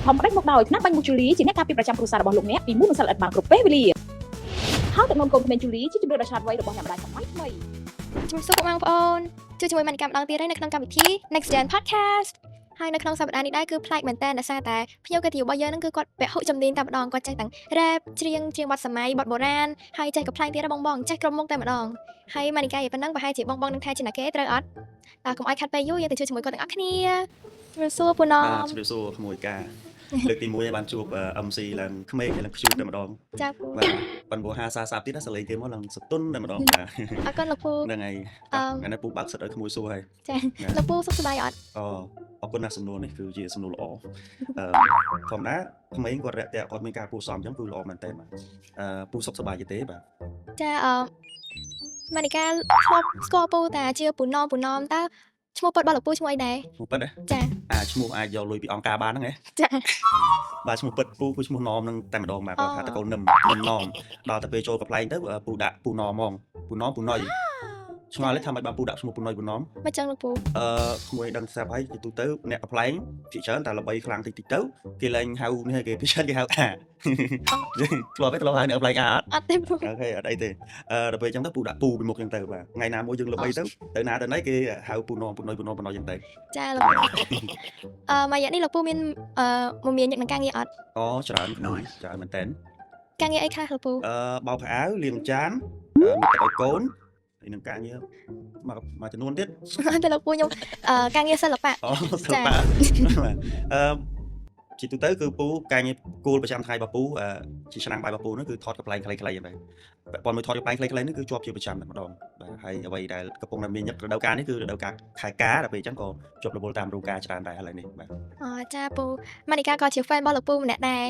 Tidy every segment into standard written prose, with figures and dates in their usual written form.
ធម្មតាមកដោយថ្នាក់បាញ់មូជូលីជាអ្នកការពារប្រចាំគ្រួសាររបស់លោកអ្នកពីមូសនិងសត្វល្អិតបានគ្រប់ពេលវេលាហើយទឹកនំកូនក្មេងជូលីជាជំរឿនដ៏ឆ្លាតវៃរបស់អ្នកម្ដាយសម័យថ្មីជំរាបសួរបងប្អូនជួយជាមួយមនកម្មម្ដងទៀតហើយនៅក្នុងកម្មវិធី Next Gen Podcast ហើយនៅក្នុងសប្តាហ៍នេះដែរគឺប្លែកមែនតើដោយសារតែភ្ញៀវកិត្តិយសរបស់យើងហ្នឹងគឺគាត់ពហុជំនាញតែម្ដងគាត់ចេះទាំង rap ច្រៀងបទសម័យបទបុរាណហើយចេះកំប្លែងទៀតបងចេះគ្រប់មុខតែម្ដងហើយមនិកាយប៉ុណ្ណឹងប្រហែលជាបងនឹងថាជាអ្នកគេត្រូវអត់កុំឲ្យខាត់ពេលយូរយើងទៅជួយជាមួយគាត់ទាំងអស់គ្នាជំរាបសួរពូណំជំរាបសួរក្មួយការលើកទី1ឲ្យបានជួប MC ឡើងក្មេងឡើងខ្ជូតតែម្ដងចាពូបាទប៉ុន្តែហាសាបទៀតណាសលេងគេមកឡើងសតុនតែម្ដងបាទអរគុណលោកពូហ្នឹងហើយថ្ងៃនេះពូបើកសិតឲ្យក្មួយសួរហើយចាលោកពូសុខសប្បាយអត់អរគុណណាស់សំណួរនេះគឺជាសំណួរល្អធម្មតាក្មេងគាត់រាក់ទាក់គាត់មានការពូសំអញ្ចឹងគឺល្អមែនតើបាទពូសុខសប្បាយទេបាទចាមនិកាធ្លាប់ស្គាល់ពូតាជាពូណំតើឈ្មោះពិតរបស់លោកពូឈ្មោះអីដែរឈ្មោះពិតចាឈ្មោះអាចយកលុយពីអង្គការបានហ្នឹងហ៎ចាបាទឈ្មោះពិតពូគឺឈ្មោះណមហ្នឹងតែម្ដងបាទគាត់ថាតកូននឹមណមដល់ទៅពេលចូលកំ pl ែងទៅពូដាក់ពូណមហ្មងពូណុយឆ្ងល់ទេថាមិនបានពូដាក់ឈ្មោះពូណុយពូណមមិនចឹងលោកពូក្មួយដឹងស្រាប់ហើយទូទៅអ្នកកំ pl ែងជាច្រើនតែល្បីខ្លាំងតិចទៅគេលែងហៅនេះគេច្រើនគេហៅអាធ្លាប់ហៅអ្នកកំ pl ែងអត់ទេពូអូខេអត់អីទេដល់ពេលអញ្ចឹងទៅពូដាក់ពូពីមុខអញ្ចឹងទៅបាទថ្ងៃណាមួយយើងល្បីទៅណាទៅណីគេហៅពូណមពូណុយអញ្ចឹងទៅចាលោកពូមួយរយៈនេះលោកពូមានមានយកនឹងការងារអត់ច្រើនមែនតើការងារអីខ្លះលោកពូបោកខោអាវលាងចានមកឲ្យកូនហើយនឹងការងារមកចំនួនទៀតតែលោកពូខ្ញុំការងារសិល្បៈសិល្បៈជាទូទៅគឺពូការងារគោលប្រចាំថ្ងៃរបស់ពូជាឆ្នាំបាយរបស់ពូនោះគឺថតកំ pl ែងខ្លីៗហ្នឹងតែប៉ុន្តែថតកំ pl ែងខ្លីៗនេះគឺជាប់ជាប្រចាំតែម្ដងបាទហើយអ្វីដែលកំពុងតែមានញឹករដូវកាលនេះគឺរដូវកាលខែការដល់ពេលអញ្ចឹងក៏ជាប់រវល់តាមរោងការច្រើនដែរឥឡូវនេះបាទចាពូម៉ានីកាក៏ជា fan របស់លោកពូម្នាក់ដែរ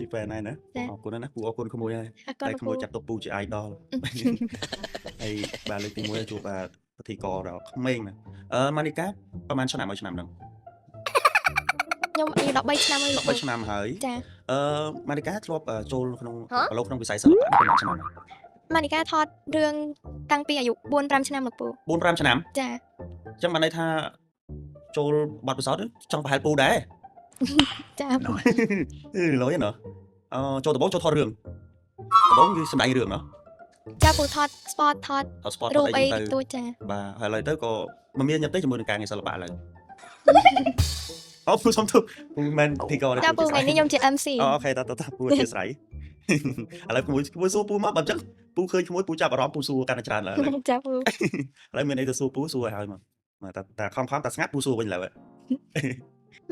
ជា fan ដែរណាអរគុណណាស់ពូអរគុណក្មួយហើយតែក្មួយចាត់ទុកពូជា idol ហើយបាទលើកទី1ជួបពិធីករដល់ក្មេងណាម៉ានីកាប្រហែលឆ្នាំហ្នឹងខ្ញុំអាយុ13ឆ្នាំហើយ13ឆ្នាំហើយចាម៉ានីកាធ្លាប់ចូលក្នុងប្រឡូកក្នុងវិស័យសិល្បៈប្រហែលឆ្នាំម៉ានីកាថតរឿងតាំងពីអាយុ 4-5 ឆ្នាំលោកពូ 4-5 ឆ្នាំចាអញ្ចឹងបានន័យថាចូលបទពិសោធន៍ចង់ប្រហែលពូដែរចាលយណាចូលដំបូងចូលថតរឿងដំបូងគឺសម្ដែងរឿងណាចាពូថត sport ថតរូបអីទូចចាបាទហើយឥឡូវទៅក៏មិនមានញឹកទេជាមួយនឹងការងារសិល្បៈឡើយពូសុំទោសពូមិនទីកោចាពូថ្ងៃនេះខ្ញុំជា MC អូខេតើពូជាស្រ័យឥឡូវក្មួយសួរពូមកបើអញ្ចឹងពូឃើញក្មួយពូចាប់អារម្មណ៍ពូសួរកាន់តែច្រើនឡើយចាពូឥឡូវមានអីទៅសួរពូសួរឲ្យហើយមកតែខំតែស្ងាត់ពូសួរវិញឡើយ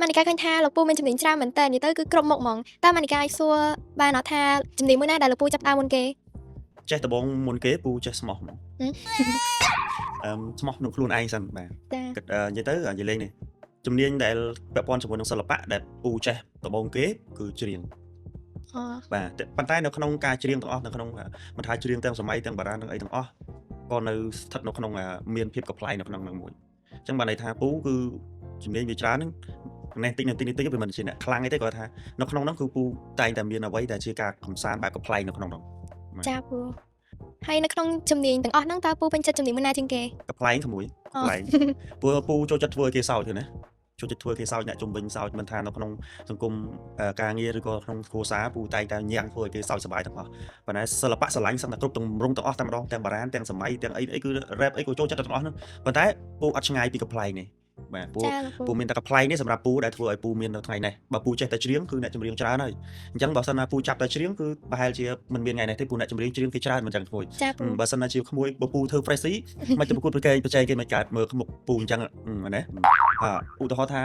ម៉ានីកាឃើញថាលោកពូមានជំនាញច្រើនមែនតើនិយាយទៅគឺគ្រប់មុខហ្មងតើម៉ានីកាឲ្យសួរបានអត់ថាជំនាញមួយណាដែលលោកពូចាប់ដើមមុនគេចេះដបងមុនគេពូចេះស្មោះហ្មងស្មោះក្នុងខ្លួនឯងសិនបាទគិតនិយាយទៅនិយាយលេងនេះជំនាញដែលពាក់ព័ន្ធជាមួយនឹងសិល្បៈដែលពូចេះដបងគេគឺច្រៀងបាទប៉ុន្តែនៅក្នុងការច្រៀងទាំងអស់នៅក្នុងមិនថាច្រៀងទាំងសម័យទាំងបារាណទាំងអីទាំងអស់ក៏នៅស្ថិតនៅក្នុងមានភាពកំ pl ែងនៅក្នុងនឹងមួយអញ្ចឹងបានន័យថាពូគឺជំនាញវាច្រើនហ្នឹងនេះតិចវាមិនជាអ្នកខ្លាំងអីទេគាត់ថានៅក្នុងហ្នឹងគឺពូតែងតែមានអ្វីដែលជាការកំសាន្តបែបកំ pl ែងនៅក្នុងហ្នឹងចាពូហើយនៅក្នុងជំនាញទាំងអស់ហ្នឹងតើពូពេញចិត្តជំនាញមួយណាជាងគេកំ pl ែងក្មួយកំ pl ែងពូចូលចិត្តធ្វើឲ្យគេសោចទេណាចូលចិត្តធ្វើគេសោចអ្នកជំវិញសោចមិនថានៅក្នុងសង្គមការងារឬក៏ក្នុងគ្រួសារពូតែងតែញ៉ាំងធ្វើឲ្យគេសោចសប្បាយទាំងអស់ប៉ុន្តែសិល្បៈស្រឡាញ់សឹងតែគ្រប់ទម្រង់ទាំងអស់តែម្ដងទាំងបារាណទាំងសម័យទាំងអីគឺ rap អីក៏ចូលចិត្តទាំងអស់ហ្នឹងប៉ុន្តែពូអត់ឆ្ងាយពីកំ pl ែងនេះបាទពូមានតែកំ pl ែងនេះសម្រាប់ពូដែលធ្វើឲ្យពូមាននៅថ្ងៃនេះបើពូចេះតែច្រៀងគឺអ្នកចម្រៀងច្រើនហើយអញ្ចឹងបើសិនណាពូចាប់តែច្រៀងគឺប្រហែលជាមិនមានថ្ងៃនេះទេពូអ្នកចម្រៀងច្រៀងគេច្រើនមិនចឹងក្មួយបើសិនណាជាក្មួយបើពូធ្វើ freshy មិនទៅប្រកួតប្រជែងគេមិនកើតមើលមុខពូអញ្ចឹងណាឧទាហរណ៍ថា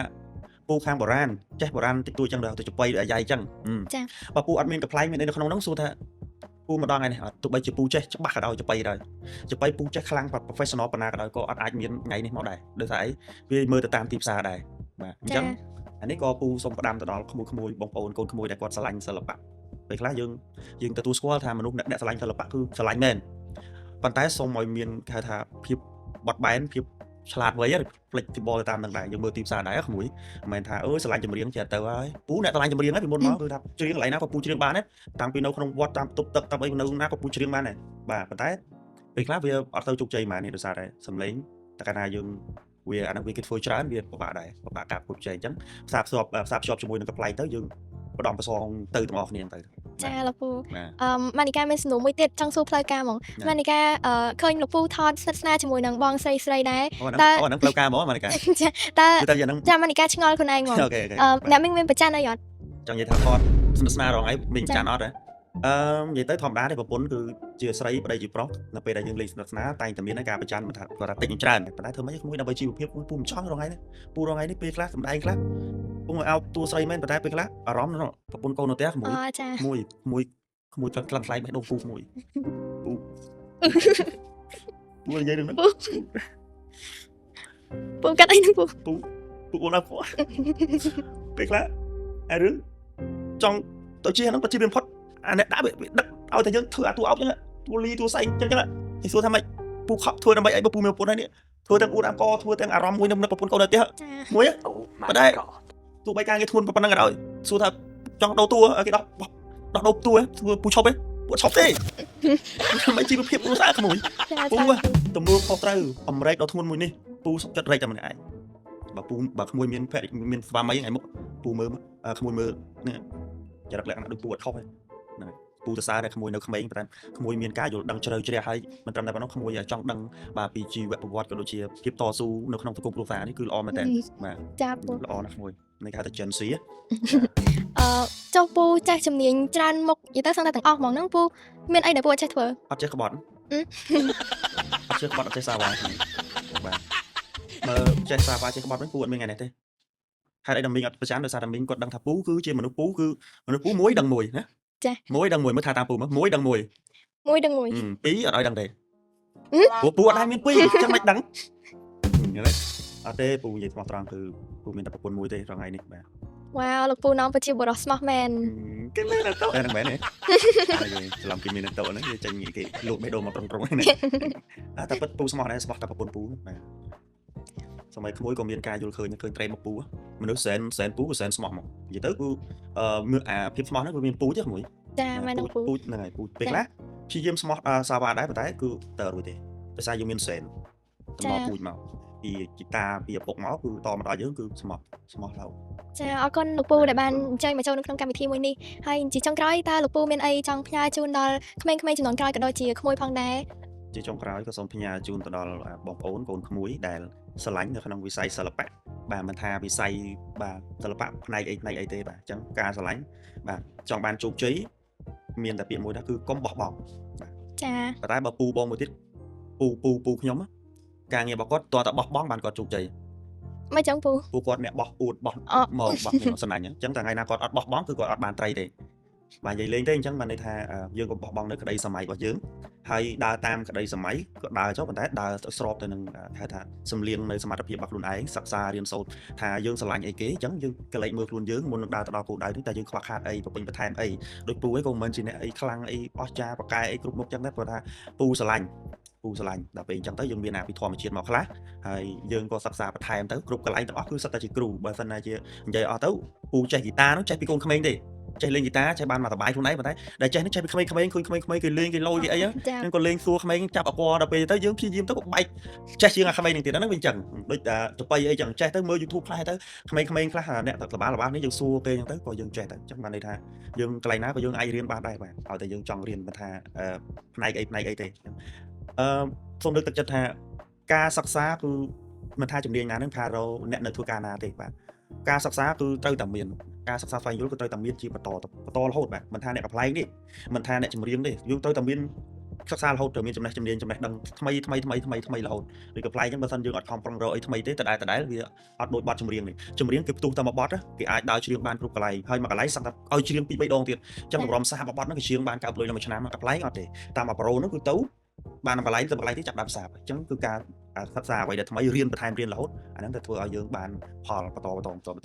ពូខាងបុរាណចេះបុរាណតិចតួចចឹងដល់ទៅចបៃអាយ៉ៃចឹងចាបើពូអត់មានកំ pl ែងមាននៅក្នុងហ្នឹងសួរថាពូម្ដងថ្ងៃនេះអត់ទោះបីជាពូចេះច្បាស់ក៏ដោយចបៃដែរចបៃពូចេះខ្លាំង professional ប៉ុណ្ណាក៏ដោយក៏អត់អាចមានថ្ងៃនេះមកដែរដោយសារអីវាមើលទៅតាមទីផ្សារដែរបាទអញ្ចឹងអានេះក៏ពូសូមផ្ដាំទៅដល់ក្មួយបងប្អូនកូនក្មួយដែលគាត់ស្រឡាញ់សិល្បៈពេលខ្លះយើងទទួលស្គាល់ថាមនុស្សអ្នកស្រឡាញ់សិល្បៈគឺស្រឡាញ់មែនប៉ុន្តែសូមឲ្យមានគេហៅថាភាពបត់បែនភាពឆ្លាតវៃ flexible ទៅតាមនឹងដែរយើងមើលទីផ្សារដែរក្មួយមិនមែនថាស្រឡាញ់ចម្រៀងចេះទៅហើយពូអ្នកស្រឡាញ់ចម្រៀងហើយពីមុនមកគឺថាច្រៀងកន្លែងណាក៏ពូច្រៀងបានដែរតាំងពីនៅក្នុងវត្តតាមទប់ទឹកតាមអីនៅណាក៏ពូច្រៀងបានដែរបាទប៉ុន្តែពេលខ្លះវាអត់ទៅជោគជ័យហ្មងនេះដោយសារតែសំឡេងតែកាលណាយើង វាអាហ្នឹងវាគេធ្វើច្រើនវាពិបាកដែរពិបាកការគ្រប់ចែងអញ្ចឹងផ្សារភ្ជាប់ជាមួយនឹងកម្លាំងទៅយើងផ្ដំប្រសងទៅទាំងអស់គ្នាទៅ ចាលោកពូ បាទ ម៉ានីកាមានសំណួរមួយទៀតចង់សួរផ្លូវការហ្មងម៉ានីកាឃើញលោកពូថតស្និទ្ធស្នាលជាមួយនឹងបងស្រីដែរ អូហ្នឹងផ្លូវការហ្មងម៉ានីកា ចាតើ គឺតែយ៉ាងហ្នឹង ចាម៉ានីកាឆ្ងល់ខ្លួនឯងហ្មង អូខេ អ្នកមានប្រច័ណ្ឌអីអត់ ចង់និយាយថាថតស្និទ្ធស្នាលរងឯងមានចានអត់ហ៎និយាយទៅធម្មតាទេប្រពន្ធគឺជាស្រីប្តីជាប្រុសនៅពេលដែលយើងលេងស្និទ្ធស្នាលតែងតែមានការប្រច័ណ្ឌថាគាត់ថាតិចច្រើនប៉ុន្តែធ្វើម៉េចក្មួយដើម្បីជីវភាពពូមិនចង់រងឯងពូរងឯងនេះពេលខ្លះសម្ដែងខ្លះពូឲ្យតួស្រីមែនប៉ុន្តែពេលខ្លះអារម្មណ៍ប្រពន្ធកូននៅផ្ទះក្មួយ ចា ក្មួយខ្លាំងខ្លាយបេះដូងពូក្មួយពូនិយាយរឿងហ្នឹង ពូកាត់អីនឹងពូ ពូអូនអត់ពេលខ្លះអារឿងចង់ទៅជាហ្នឹងប្រជាមានផុតអាអ្នកដាក់ដឹកឲ្យតែយើងធ្វើអាតួអោបចឹងតួលីតួស្អីចឹងហើយសួរថាម៉េចពូខកធ្វើដើម្បីអីបើពូមានប្រពន្ធហើយនេះធ្វើទាំងអួតអាកធ្វើទាំងអារម្មណ៍មួយនឹងប្រពន្ធកូននៅផ្ទះមួយប៉ុន្តែទោះបីការងារធ្ងន់ប៉ុណ្ណឹងក៏ដោយសួរថាចង់ដោតួគេដោះដូបតួធ្វើពូឈប់ទេពូឈប់ទេមិនជីវភាពគ្រួសារក្មួយ ចា ពូទំនួលខុសត្រូវអំរែកដល់ធ្ងន់មួយនេះពូសុខចិត្តរែកតែម្នាក់ឯងបើក្មួយមានភ័ក្រមានស្វាមីថ្ងៃមុខពូមើលក្មួយមើលនេះចរិតលក្ខណៈដូចពូអត់ខុសទេហ្នឹងពូសរសើរតែក្មួយនៅក្មេងប៉ុន្តែក្មួយមានការយល់ដឹងជ្រៅជ្រះហើយមិនត្រឹមតែប៉ុណ្ណោះក្មួយចង់ដឹងបាទពីជីវប្រវត្តិក៏ដូចជាភាពតស៊ូនៅក្នុងសង្គមគ្រួសារនេះគឺល្អមែនតើបាទ ចាពូ ល្អណាស់ក្មួយនេះគេហៅថា Gen Z ចុះពូចេះជំនាញច្រើនមុខនិយាយទៅសឹងតែទាំងអស់ហ្មងហ្នឹងពូមានអីដែលពូអត់ចេះធ្វើ អត់ចេះក្បត់អត់ចេះក្បត់អត់ចេះសាវ៉ាបាទមើលចេះសាវ៉ាចេះក្បត់វិញពូអត់មានថ្ងៃនេះទេហេតុអីដល់មីងអត់ប្រចាំដោយសារតែមីងគាត់ដឹងថាពូគឺជាមនុស្សពូគឺមនុស្សពូមួយដឹងមួយណាមួយដឹងមួយមើលថាតាមពូមើលមួយដឹងមួយ មួយដឹងមួយ ពីរអត់ឲ្យដឹងទេពូអត់ដែរមានពីរចឹងមិនដឹងយល់ទេអត់ទេពូនិយាយស្មោះត្រង់គឺពូមានតែប្រពន្ធមួយទេថ្ងៃនេះបាទ វ៉ាវលោកពូនាំប្រជាបុរសស្មោះមែន គេមាននៅតុហ្នឹងមែនទេហើយច្រឡំគេមាននៅតុហ្នឹងគេចេញគេលក់បេះដូងមកត្រង់នេះតែពិតពូស្មោះដែរស្មោះតែប្រពន្ធពូបាទសម័យក្មួយក៏មានការយល់ឃើញត្រេមមកពូមនុស្សសែនពូក៏សែនស្មោះមកនិយាយទៅគឺមើលអាភាពស្មោះហ្នឹងវាមានពូទេក្មួយ ចាមែនពូ ពូហ្នឹងហើយពូពេលខ្លះព្យាយាមស្មោះសាវ៉ាដែរប៉ុន្តែគឺតើរួចទេដោយសារយើងមានសែនតំណពូជមកពីជីតាពីឪពុកមកគឺតមកដល់យើងគឺស្មោះរហូត ចាអរគុណលោកពូដែលបានអញ្ជើញមកចូលនៅក្នុងកម្មវិធីមួយនេះហើយជាចុងក្រោយតើលោកពូមានអីចង់ផ្ញើជូនដល់ក្មេងៗជំនាន់ក្រោយក៏ដូចជាក្មួយផងដែរ ជាចុងក្រោយក៏សូមផ្ញើជូនទៅដល់បងប្អូនកូនក្មួយដែលស្រឡាញ់នៅក្នុងវិស័យសិល្បៈបាទមិនថាវិស័យបាទសិល្បៈផ្នែកអីទេបាទអញ្ចឹងការស្រឡាញ់បាទចង់បានជោគជ័យមានតែពាក្យមួយដែរគឺកុំបោះបង់ ចា ប៉ុន្តែបើពូបងមួយទៀតពូខ្ញុំការងាររបស់គាត់តើតបោះបង់បានគាត់ជោគជ័យ មិនចឹងពូ ពូគាត់អ្នកបោះអួតបោះមកបោះខ្ញុំសំណាញ់អញ្ចឹងតែថ្ងៃណាគាត់អត់បោះបង់គឺគាត់អត់បានត្រីទេបាទនិយាយលេងទេអញ្ចឹងបានន័យថាយើងក៏បោះបង់នៅក្តីសម័យរបស់យើងហើយដើរតាមក្តីសម័យក៏ដើរចុះប៉ុន្តែដើរទៅស្របទៅនឹងថាសំលៀងនៅសមត្ថភាពរបស់ខ្លួនឯងសិក្សារៀនសូត្រថាយើងស្រឡាញ់អីគេអញ្ចឹងយើងកលែកមើលខ្លួនយើងមុននឹងដើរទៅដល់គោលដៅនេះតែយើងខ្វះខាតអីបំពេញបន្ថែមអីដូចពូឯងក៏មិនមែនជាអ្នកអីខ្លាំងអីអស្ចារ្យប្រកែអីគ្រប់មុខអញ្ចឹងដែរព្រោះថាពូស្រឡាញ់ដល់ពេលអញ្ចឹងទៅយើងមានអាពីធម្មជាតិមកខ្លះហើយយើងក៏សិក្សាបន្ថែមទៅគ្រប់កន្លែងទាំងអស់គឺសិតតែជាគ្រូបើមិនណាជានិយាយអស់ទៅពូចេះហ្គីតានោះចេះពីកូនក្មេងទេចេះលេងហ្គីតាចេះបានមកសប្បាយខ្លួនឯងប៉ុន្តែដែលចេះនេះចេះពីក្មេងៗឃើញក្មេងៗគេលេងគេលយគេអីហ្នឹងក៏លេងសួរក្មេងចាប់អពដល់ពេលទៅយើងព្យាយាមទៅក៏បែកចេះជាងអាក្មេងនឹងទៀតហ្នឹងវាអញ្ចឹងដូចចបៃអីចឹងចេះទៅមើល YouTube ខ្លះទៅក្មេងៗខ្លះអ្នកល្បានេះយើងសួរគេអញ្ចឹងទៅក៏យើងចេះទៅអញ្ចឹងបានន័យថាយើងកន្លែងណាក៏យើងអាចរៀនបានដែរបាទឲ្យតែយើងចង់រៀនមិនថាផ្នែកអីទេសូមលើកទឹកចិត្តថាការសិក្សាគឺមិនថាជំនាញណានឹងថារអ្នកនៅធ្វើការណាទេបាទការសិក្សាគឺត្រូវតែមានការសិក្សាស្វែងយល់គឺត្រូវតែមានជាបន្តរហូតបាទមិនថាអ្នកកំប្លែងទេមិនថាអ្នកចម្រៀងទេយើងត្រូវតែមានសិក្សារហូតត្រូវមានចំណេះដឹងថ្មីរហូតឬកំប្លែងអញ្ចឹងបើសិនយើងអត់ខំប្រឹងរកអីថ្មីទេដដែលវាអត់ដូចបទចម្រៀងនេះចម្រៀងគេផ្ទុះតែមួយបទគេអាចដើរច្រៀងបានគ្រប់កន្លែងហើយមួយកន្លែងសឹកតែឲ្យច្រៀងពី3ដងទៀតអញ្ចឹងបរំសាបបទហ្នឹងគេច្រៀងបានកើតលុយនៅមួយឆ្នាំកំប្លែងអត់ទេតាមអាប្រូហ្នឹងគឺទៅបានកន្លែងទៅកន្លែងទីចាប់ដើមសាបអញ្ចឹងគឺការសិក្សាអ្វីដែលថ្មីរៀនបន្ថែមរៀនរហូតអាហ្នឹងទៅធ្វើឲ្យយើងបានផលបន្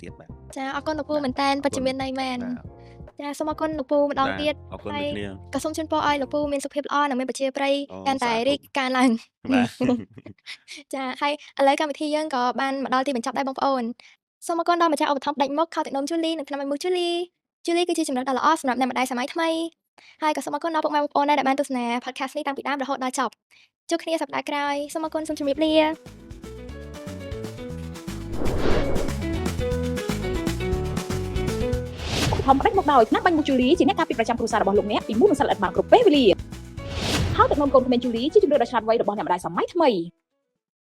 តទៀតបាទ ចាអរគុណលោកពូមែនតើពិតជាមានន័យមែនចាសូមអរគុណលោកពូម្ដងទៀត អរគុណលោកនាង ក៏សូមជូនពរឲ្យលោកពូមានសុខភាពល្អនិងមានប្រជាប្រិយកាន់តែរីកកើនឡើង បាទ ចាហើយឥឡូវកម្មវិធីយើងក៏បានមកដល់ទីបញ្ចប់ដែរបងប្អូនសូមអរគុណដល់ម្ចាស់ឧបត្ថម្ភផ្ដាច់មុខខោទឹកនោមជូលីនិងថ្នាំឲ្យមុខជូលីគឺជាចំណុចដ៏ល្អសម្រាប់អ្នកម្ដាយសម័យថ្មីហើយក៏សូមអរគុណដល់ពុកម៉ែបងប្អូនដែលបានទស្សនា podcast នេះតាំងពីដើមរហូតដល់ចប់ជួបគ្នាសប្តាហ៍ក្រោយសូមអរគុណសូមជម្រាបលា មផ្ដាច់មកដោយថ្នាំបាញ់មូជូលីជាអ្នកការពារប្រចាំគ្រួសាររបស់លោកអ្នកពីមូសមិនសិលឥតបានគ្រប់ពេលវេលាហើយទឹកនំកូនក្មេងជូលីជាជម្រើសដ៏ឆ្លាតវៃរបស់អ្នកម្ដាយសម័យថ្មី